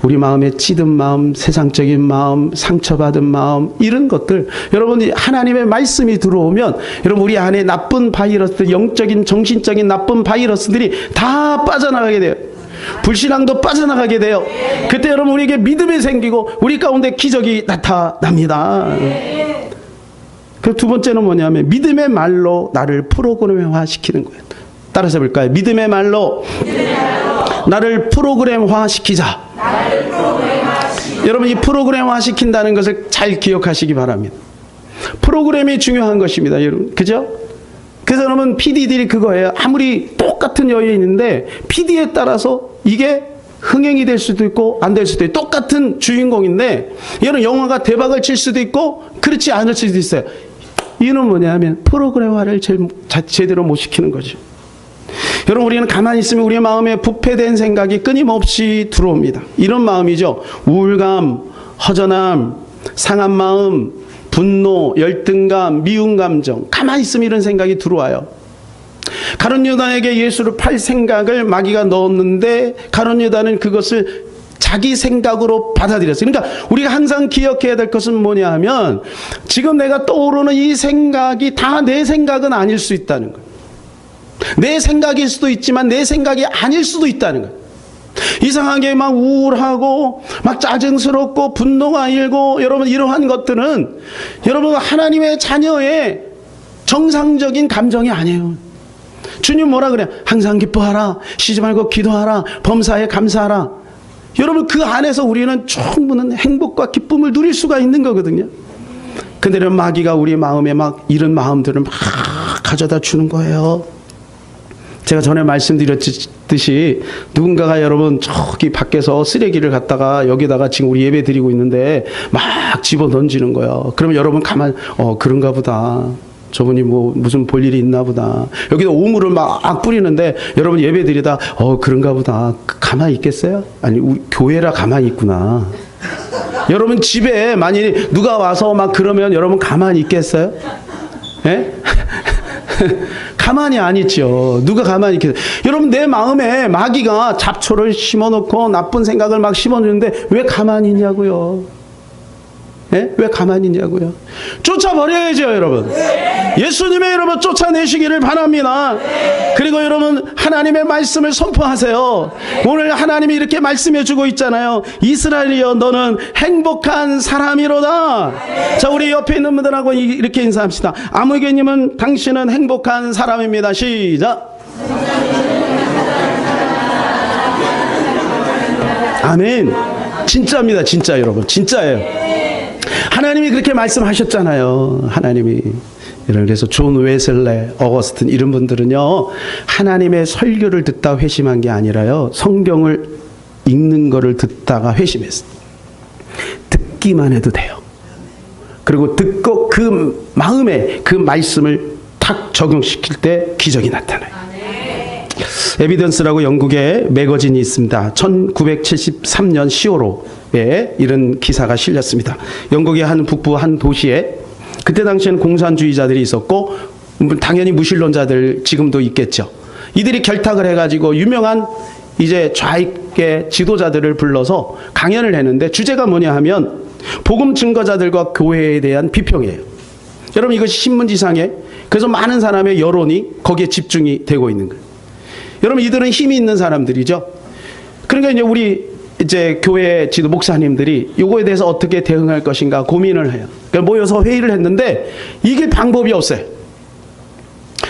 Speaker 1: 우리 마음에 찌든 마음, 세상적인 마음, 상처받은 마음, 이런 것들, 여러분, 하나님의 말씀이 들어오면 여러분, 우리 안에 나쁜 바이러스들, 영적인 정신적인 나쁜 바이러스들이 다 빠져나가게 돼요. 불신앙도 빠져나가게 돼요. 그때 여러분 우리에게 믿음이 생기고 우리 가운데 기적이 나타납니다. 그 두 번째는 뭐냐면 믿음의 말로 나를 프로그램화 시키는 거예요. 따라서 볼까요? 믿음의 말로 나를 프로그램화 시키자. 여러분 이 프로그램화 시킨다는 것을 잘 기억하시기 바랍니다. 프로그램이 중요한 것입니다. 여러분 그죠? 그래서 여러분 PD들이 그거예요. 아무리 똑같은 여인인데 PD에 따라서 이게 흥행이 될 수도 있고 안 될 수도 있고 똑같은 주인공인데 여러분 영화가 대박을 칠 수도 있고 그렇지 않을 수도 있어요. 이유는 뭐냐면 프로그램화를 제대로 못 시키는 거죠. 여러분 우리는 가만히 있으면 우리의 마음에 부패된 생각이 끊임없이 들어옵니다. 이런 마음이죠. 우울감, 허전함, 상한 마음, 분노, 열등감, 미운 감정. 가만히 있으면 이런 생각이 들어와요. 가룟 유다에게 예수를 팔 생각을 마귀가 넣었는데 가룟 유다는 그것을 자기 생각으로 받아들였어요. 그러니까 우리가 항상 기억해야 될 것은 뭐냐 하면 지금 내가 떠오르는 이 생각이 다 내 생각은 아닐 수 있다는 거예요. 내 생각일 수도 있지만 내 생각이 아닐 수도 있다는 거예요. 이상하게 막 우울하고 막 짜증스럽고 분노가 일고 여러분 이러한 것들은 여러분 하나님의 자녀의 정상적인 감정이 아니에요. 주님 뭐라 그래요? 항상 기뻐하라. 쉬지 말고 기도하라. 범사에 감사하라. 여러분 그 안에서 우리는 충분한 행복과 기쁨을 누릴 수가 있는 거거든요. 근데 마귀가 우리 마음에 막 이런 마음들을 막 가져다 주는 거예요. 제가 전에 말씀드렸듯이 누군가가 여러분 저기 밖에서 쓰레기를 갖다가 여기다가 지금 우리 예배 드리고 있는데 막 집어 던지는 거예요. 그러면 여러분 가만 그런가 보다. 저분이 뭐 무슨 볼 일이 있나 보다. 여기다 오물을 막 뿌리는데 여러분 예배 드리다 그런가 보다. 가만히 있겠어요? 아니 우리 교회라 가만히 있구나. 여러분 집에 만일 누가 와서 막 그러면 여러분 가만히 있겠어요? 예? 가만히 안 있죠. 누가 가만히 있겠어요? 여러분 내 마음에 마귀가 잡초를 심어놓고 나쁜 생각을 막 심어주는데 왜 가만히 있냐고요? 예? 왜 가만히 있냐고요? 쫓아버려야죠, 여러분. 예수님의 여러분 쫓아내시기를 바랍니다. 그리고 여러분 하나님의 말씀을 선포하세요. 오늘 하나님이 이렇게 말씀해주고 있잖아요. 이스라엘이여 너는 행복한 사람이로다. 자, 우리 옆에 있는 분들하고 이렇게 인사합시다. 아무개님은 당신은 행복한 사람입니다. 시작. 아멘. 진짜입니다. 진짜 여러분. 진짜예요. 하나님이 그렇게 말씀하셨잖아요. 하나님이. 그래서 존 웨슬레, 어거스틴 이런 분들은요. 하나님의 설교를 듣다 회심한 게 아니라요. 성경을 읽는 거를 듣다가 회심했어요. 듣기만 해도 돼요. 그리고 듣고 그 마음에 그 말씀을 탁 적용시킬 때 기적이 나타나요. 에비던스라고 영국의 매거진이 있습니다. 1973년 10월호에 이런 기사가 실렸습니다. 영국의 한 북부 한 도시에 그때 당시에는 공산주의자들이 있었고 당연히 무신론자들 지금도 있겠죠. 이들이 결탁을 해가지고 유명한 이제 좌익계 지도자들을 불러서 강연을 했는데 주제가 뭐냐 하면 복음 증거자들과 교회에 대한 비평이에요. 여러분 이것이 신문지상에 그래서 많은 사람의 여론이 거기에 집중이 되고 있는 거예요. 여러분 이들은 힘이 있는 사람들이죠. 그러니까 이제 우리 이제 교회 지도 목사님들이 이거에 대해서 어떻게 대응할 것인가 고민을 해요. 그러니까 모여서 회의를 했는데 이게 방법이 없어요.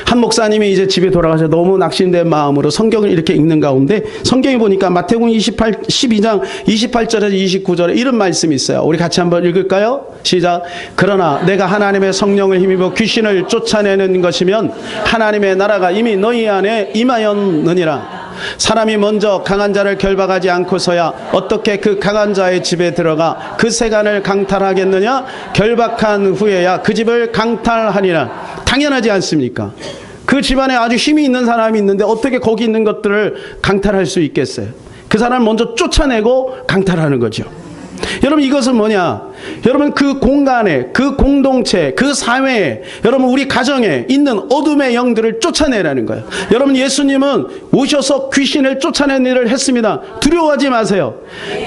Speaker 1: 한 목사님이 이제 집에 돌아가서 너무 낙심된 마음으로 성경을 이렇게 읽는 가운데 성경에 보니까 마태복음 12장 28절에서 29절에 이런 말씀이 있어요. 우리 같이 한번 읽을까요? 시작. 그러나 내가 하나님의 성령을 힘입어 귀신을 쫓아내는 것이면 하나님의 나라가 이미 너희 안에 임하였느니라. 사람이 먼저 강한 자를 결박하지 않고서야 어떻게 그 강한 자의 집에 들어가 그 세간을 강탈하겠느냐? 결박한 후에야 그 집을 강탈하니라. 당연하지 않습니까? 그 집안에 아주 힘이 있는 사람이 있는데 어떻게 거기 있는 것들을 강탈할 수 있겠어요? 그 사람을 먼저 쫓아내고 강탈하는 거죠. 여러분 이것은 뭐냐? 여러분 그 공간에, 그 공동체, 그 사회에, 여러분 우리 가정에 있는 어둠의 영들을 쫓아내라는 거예요. 여러분 예수님은 오셔서 귀신을 쫓아내는 일을 했습니다. 두려워하지 마세요.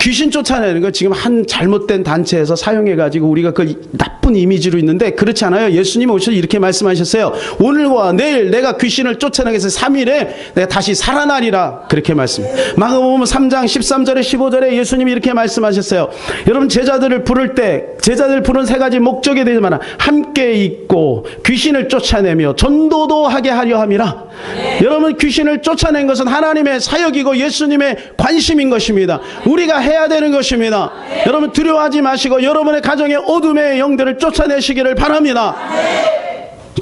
Speaker 1: 귀신 쫓아내는 거 지금 한 잘못된 단체에서 사용해가지고 우리가 그 나쁜 이미지로 있는데 그렇지 않아요. 예수님이 오셔서 이렇게 말씀하셨어요. 오늘과 내일 내가 귀신을 쫓아내겠어요. 3일에 내가 다시 살아나리라. 그렇게 말씀해요. 마가복음 3장 13절에 15절에 예수님이 이렇게 말씀하셨어요. 여러분 제자들을 부를 때 제자들 부른 세 가지 목적이 되지만 함께 있고 귀신을 쫓아내며 전도도 하게 하려 함이라. 여러분 귀신을 쫓아낸 것은 하나님의 사역이고 예수님의 관심인 것입니다. 우리가 해야 되는 것입니다. 여러분 두려워하지 마시고 여러분의 가정의 어둠의 영들을 쫓아내시기를 바랍니다.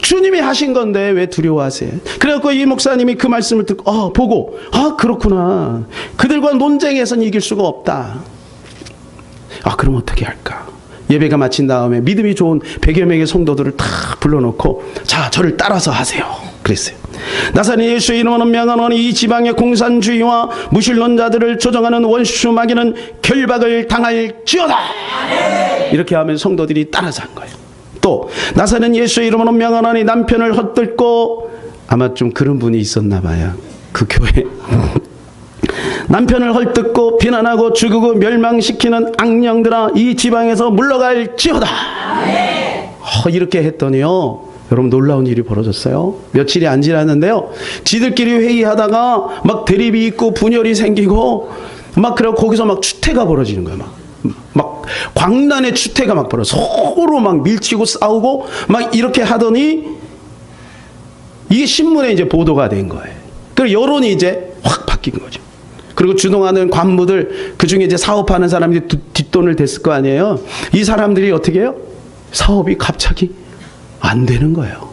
Speaker 1: 주님이 하신 건데 왜 두려워하세요? 그래갖고 이 목사님이 그 말씀을 듣고 보고 그렇구나. 그들과 논쟁에서는 이길 수가 없다. 그럼 어떻게 할까? 예배가 마친 다음에 믿음이 좋은 100여 명의 성도들을 다 불러놓고 자 저를 따라서 하세요. 그랬어요. 나사렛 예수의 이름으로 명하노니 이 지방의 공산주의와 무신론자들을 조정하는 원수 마귀는 결박을 당할지어다. 이렇게 하면 성도들이 따라서 한 거예요. 또 나사렛 예수의 이름으로 명하노니 남편을 헛들고 아마 좀 그런 분이 있었나 봐요. 그 교회 남편을 헐뜯고 비난하고 죽이고 멸망시키는 악령들아 이 지방에서 물러갈지어다. 이렇게 했더니요 여러분 놀라운 일이 벌어졌어요. 며칠이 안 지났는데요 지들끼리 회의하다가 막 대립이 있고 분열이 생기고 막 그래서 거기서 막 추태가 벌어지는 거예요. 막 광란의 추태가 막 벌어져 서로 막 밀치고 싸우고 막 이렇게 하더니 이게 신문에 이제 보도가 된 거예요. 그리고 여론이 이제 확 바뀐 거죠. 그리고 주동하는 관무들 그중에 이제 사업하는 사람들이 뒷돈을 댔을 거 아니에요. 이 사람들이 어떻게 해요? 사업이 갑자기 안 되는 거예요.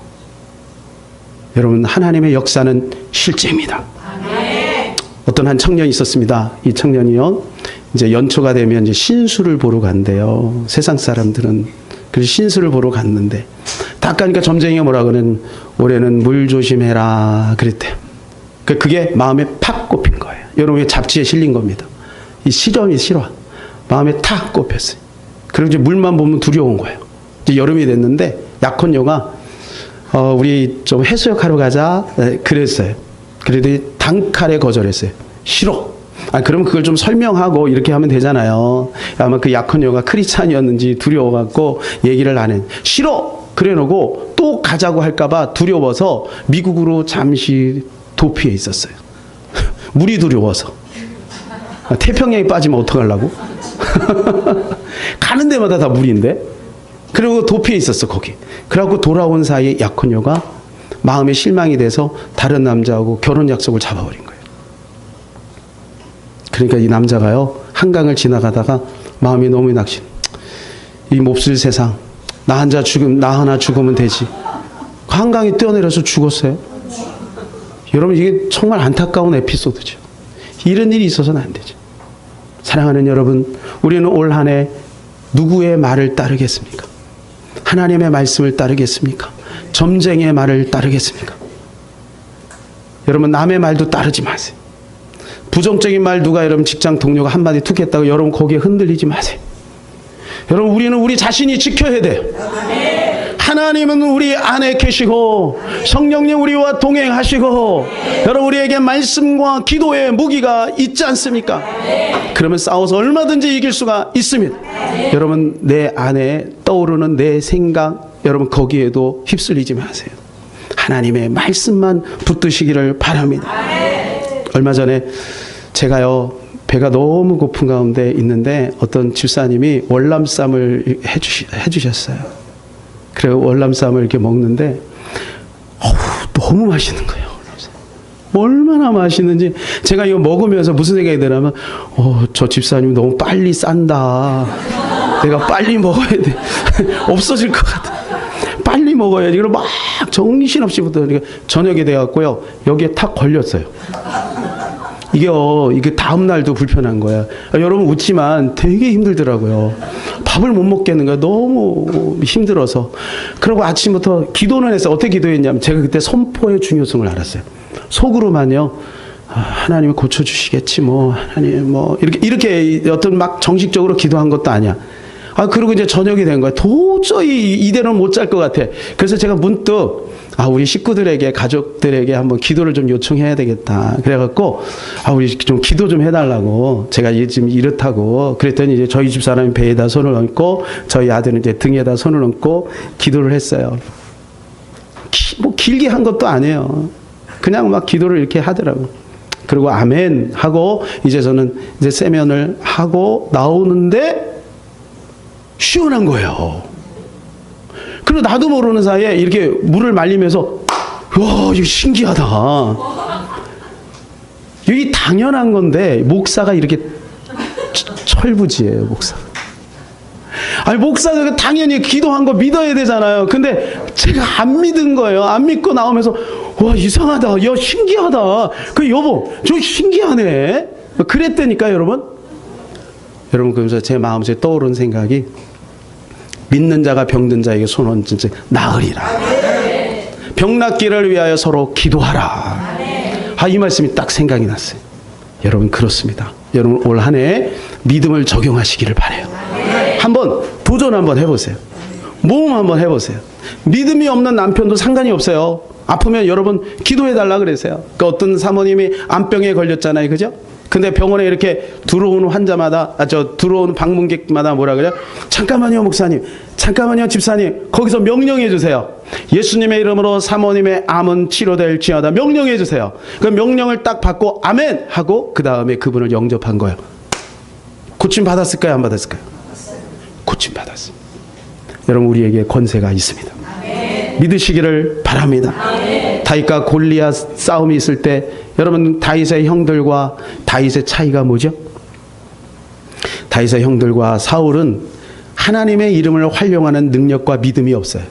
Speaker 1: 여러분 하나님의 역사는 실제입니다. 어떤 한 청년이 있었습니다. 이 청년이요 이제 연초가 되면 이제 신수를 보러 간대요. 세상 사람들은 그래서 신수를 보러 갔는데 딱 가니까 점쟁이가 뭐라 그러는 올해는 물 조심해라 그랬대요. 그게 마음에 팍 꼽힌 거예요. 여러분의 잡지에 실린 겁니다. 이 실험이 실화. 마음에 탁 꼽혔어요. 그리고 이제 물만 보면 두려운 거예요. 이제 여름이 됐는데 약혼녀가 우리 좀 해수욕하러 가자 그랬어요. 그래도 단칼에 거절했어요. 싫어. 그러면 그걸 좀 설명하고 이렇게 하면 되잖아요. 아마 그 약혼녀가 크리스찬이었는지 두려워갖고 얘기를 안 해. 싫어. 그래놓고 또 가자고 할까봐 두려워서 미국으로 잠시 도피해 있었어요. 물이 두려워서. 태평양에 빠지면 어떡하려고? 가는 데마다 다 물인데. 그리고 도피해 있었어 거기. 그래갖고 돌아온 사이에 약혼녀가 마음에 실망이 돼서 다른 남자하고 결혼 약속을 잡아버린 거예요. 그러니까 이 남자가요 한강을 지나가다가 마음이 너무 낙심. 이 몹쓸 세상 나 하나 죽으면 되지. 한강에 뛰어내려서 죽었어요. 여러분 이게 정말 안타까운 에피소드죠. 이런 일이 있어서는 안 되죠. 사랑하는 여러분 우리는 올 한 해 누구의 말을 따르겠습니까? 하나님의 말씀을 따르겠습니까? 점쟁이의 말을 따르겠습니까? 여러분 남의 말도 따르지 마세요. 부정적인 말 누가 여러분 직장 동료가 한마디 툭 했다고 여러분 거기에 흔들리지 마세요. 여러분 우리는 우리 자신이 지켜야 돼요. 하나님은 우리 안에 계시고 성령님 우리와 동행하시고 여러분 우리에게 말씀과 기도의 무기가 있지 않습니까? 그러면 싸워서 얼마든지 이길 수가 있습니다. 여러분 내 안에 떠오르는 내 생각 여러분 거기에도 휩쓸리지 마세요. 하나님의 말씀만 붙드시기를 바랍니다. 얼마 전에 제가요 배가 너무 고픈 가운데 있는데 어떤 집사님이 월남쌈을 해주셨어요. 그래서 월남쌈을 이렇게 먹는데 너무 맛있는 거예요. 얼마나 맛있는지 제가 이거 먹으면서 무슨 생각이 드냐면 저 집사님 너무 빨리 싼다. 내가 빨리 먹어야 돼. 없어질 것 같아. 빨리 먹어야지. 그리고 막 정신없이부터 저녁에 돼갖고요 여기에 탁 걸렸어요. 이게 다음 날도 불편한 거야. 여러분 웃지만 되게 힘들더라고요. 밥을 못 먹겠는 거야. 너무 힘들어서. 그리고 아침부터 기도는 했어요. 어떻게 기도했냐면 제가 그때 선포의 중요성을 알았어요. 속으로만요. 하나님이 고쳐주시겠지 뭐 하나님 뭐 이렇게 어떤 막 정식적으로 기도한 것도 아니야. 그리고 이제 저녁이 된 거야. 도저히 이대로는 못 잘 것 같아. 그래서 제가 문득 우리 식구들에게, 가족들에게 한번 기도를 좀 요청해야 되겠다. 그래갖고 우리 좀 기도 좀 해달라고, 제가 지금 이렇다고 그랬더니 이제 저희 집 사람이 배에다 손을 얹고 저희 아들은 이제 등에다 손을 얹고 기도를 했어요. 뭐 길게 한 것도 아니에요. 그냥 막 기도를 이렇게 하더라고. 그리고 아멘 하고 이제 저는 이제 세면을 하고 나오는데 시원한 거예요. 그리고 나도 모르는 사이에 이렇게 물을 말리면서, 와, 이거 신기하다. 이게 당연한 건데 목사가 이렇게 철부지예요, 목사. 목사도 당연히 기도한 거 믿어야 되잖아요. 근데 제가 안 믿은 거예요. 안 믿고 나오면서, 와, 이상하다. 야, 신기하다. 여보, 저 신기하네. 그랬다니까, 여러분. 여러분, 그러면서 제 마음속에 떠오른 생각이, 믿는 자가 병든 자에게 손 얹은 자 나으리라. 병 낫기를 위하여 서로 기도하라. 이 말씀이 딱 생각이 났어요. 여러분, 그렇습니다. 여러분, 올 한 해 믿음을 적용하시기를 바라요. 한번 도전 한번 해보세요. 모험 한번 해보세요. 믿음이 없는 남편도 상관이 없어요. 아프면 여러분 기도해달라 그러세요. 어떤 사모님이 암병에 걸렸잖아요, 그죠? 근데 병원에 이렇게 들어오는 환자마다, 들어오는 방문객마다 뭐라 그래요? 잠깐만요, 목사님. 잠깐만요, 집사님. 거기서 명령해 주세요. 예수님의 이름으로 사모님의 암은 치료될지어다. 명령해 주세요. 그 명령을 딱 받고 아멘 하고 그 다음에 그분을 영접한 거예요. 고침 받았을까요, 안 받았을까요? 고침 받았어요. 여러분, 우리에게 권세가 있습니다. 믿으시기를 바랍니다. 다윗과 골리앗 싸움이 있을 때 여러분, 다윗의 형들과 다윗의 차이가 뭐죠? 다윗의 형들과 사울은 하나님의 이름을 활용하는 능력과 믿음이 없어요.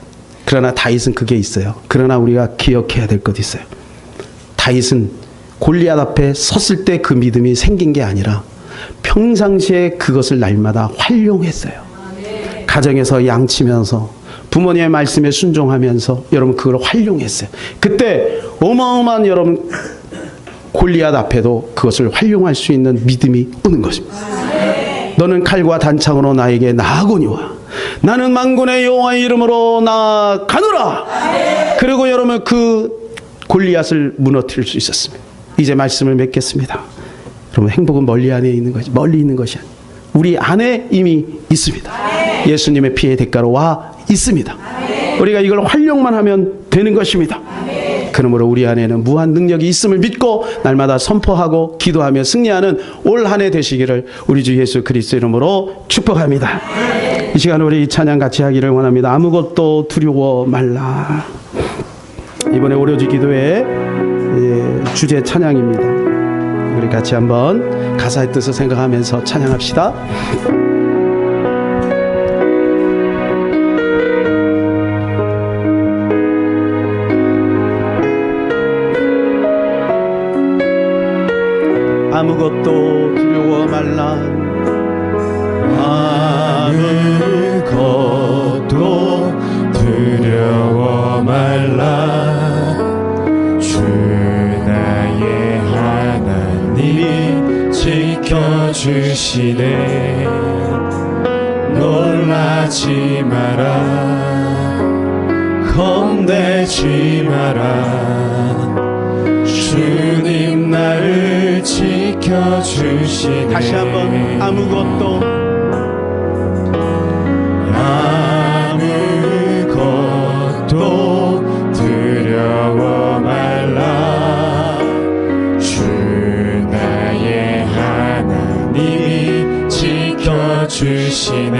Speaker 1: 그러나 다윗은 그게 있어요. 그러나 우리가 기억해야 될 것 있어요. 다윗은 골리앗 앞에 섰을 때 그 믿음이 생긴 게 아니라 평상시에 그것을 날마다 활용했어요. 가정에서 양치면서 부모님의 말씀에 순종하면서 여러분 그걸 활용했어요. 그때 어마어마한 여러분 골리앗 앞에도 그것을 활용할 수 있는 믿음이 오는 것입니다. 너는 칼과 단창으로 나에게 나아거니와 나는 만군의 여호와의 이름으로 나아가노라. 그리고 여러분 그 골리앗을 무너뜨릴 수 있었습니다. 이제 말씀을 맺겠습니다. 여러분, 행복은 멀리 안에 있는 것이, 멀리 있는 것이 아니에요. 우리 안에 이미 있습니다. 예수님의 피의 대가로 와 있습니다. 우리가 이걸 활용만 하면 되는 것입니다. 그러므로 우리 안에는 무한 능력이 있음을 믿고 날마다 선포하고 기도하며 승리하는 올 한 해 되시기를 우리 주 예수 그리스도 이름으로 축복합니다. 이 시간 우리 찬양 같이 하기를 원합니다. 아무것도 두려워 말라. 이번에 오려지 기도의 주제 찬양입니다. 우리 같이 한번 가사의 뜻을 생각하면서 찬양합시다. 아무것도 두려워 말라.
Speaker 3: 아무것도 두려워 말라. 주 나의 하나님이 지켜주시네. 놀라지 마라. 겁내지 마라. 주님 나를 지켜주시네.
Speaker 1: 다시 한번 아무것도
Speaker 3: 두려워 말라. 주 나의 하나님이 지켜주시네.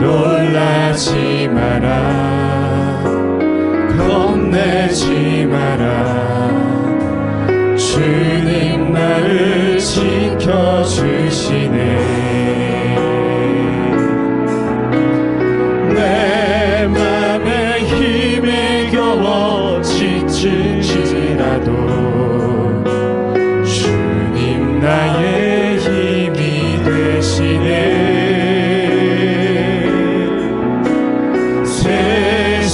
Speaker 3: 놀라지 마라. 겁내지 마라. 주님 나를 지켜주시네. 내 맘에 힘이 겨워 지칠지라도 주님 나의 힘이 되시네.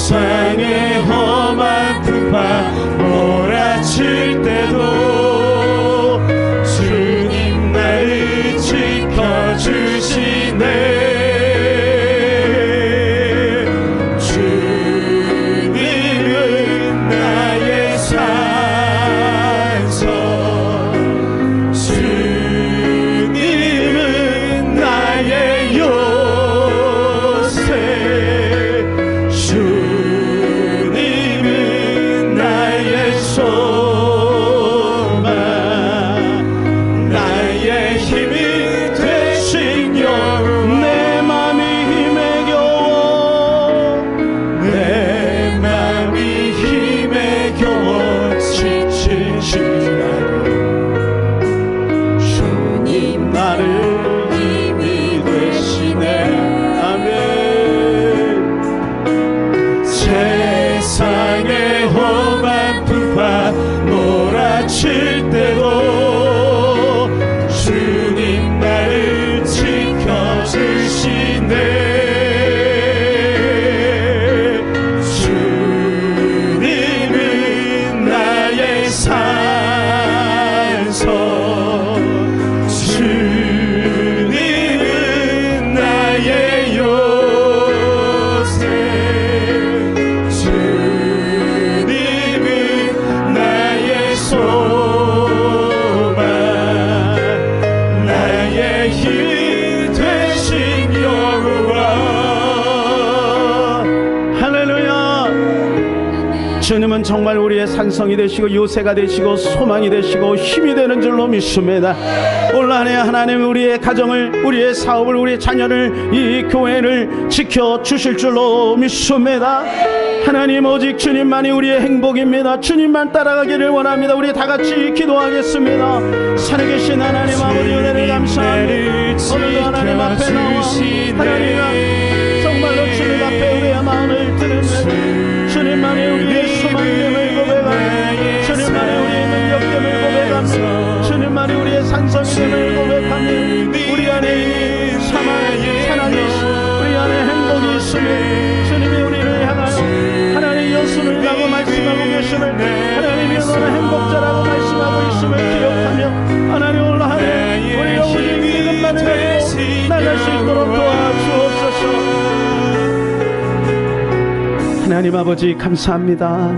Speaker 3: 세상의 험한 풍파
Speaker 1: 주님은 정말 우리의 산성이 되시고 요새가 되시고 소망이 되시고 힘이 되는 줄로 믿습니다. 올 한 해 하나님 우리의 가정을, 우리의 사업을, 우리의 자녀를, 이 교회를 지켜주실 줄로 믿습니다. 하나님 오직 주님만이 우리의 행복입니다. 주님만 따라가기를 원합니다. 우리 다 같이 기도하겠습니다. 산에 계신 하나님 아버지 은혜를 감사합니다. 오늘도 하나님 앞에 나와 하나님 정말로 주님 앞에 우리의 마음을 드리는 주님만이 우리의 소망됨을 고백하며 주님만이 우리의 능력됨을 고백하며 주님만이 우리의 산성됨을 고백하며 우리 안에 이미 사랑이 우리 안에 행복이 있으며 주님이 우리를 향하여 하나님 예수를 라고 말씀하고 계심을 하나님이 너는 행복자라고 말씀하고 있음을 기억하며 하나님 오늘 하나님 우리가 오직 믿음만을 가지고 나갈 수 있도록 도와주옵소서. 하나님 아버지 감사합니다.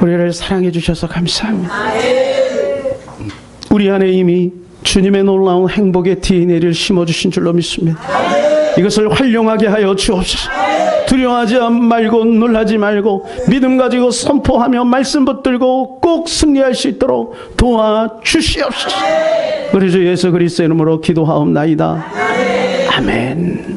Speaker 1: 우리를 사랑해 주셔서 감사합니다. 우리 안에 이미 주님의 놀라운 행복의 DNA를 심어주신 줄로 믿습니다. 이것을 활용하게 하여 주옵소서. 두려워하지 말고 놀라지 말고 믿음 가지고 선포하며 말씀 붙들고 꼭 승리할 수 있도록 도와주시옵소서. 우리 주 예수 그리스도의 이름으로 기도하옵나이다. 아멘.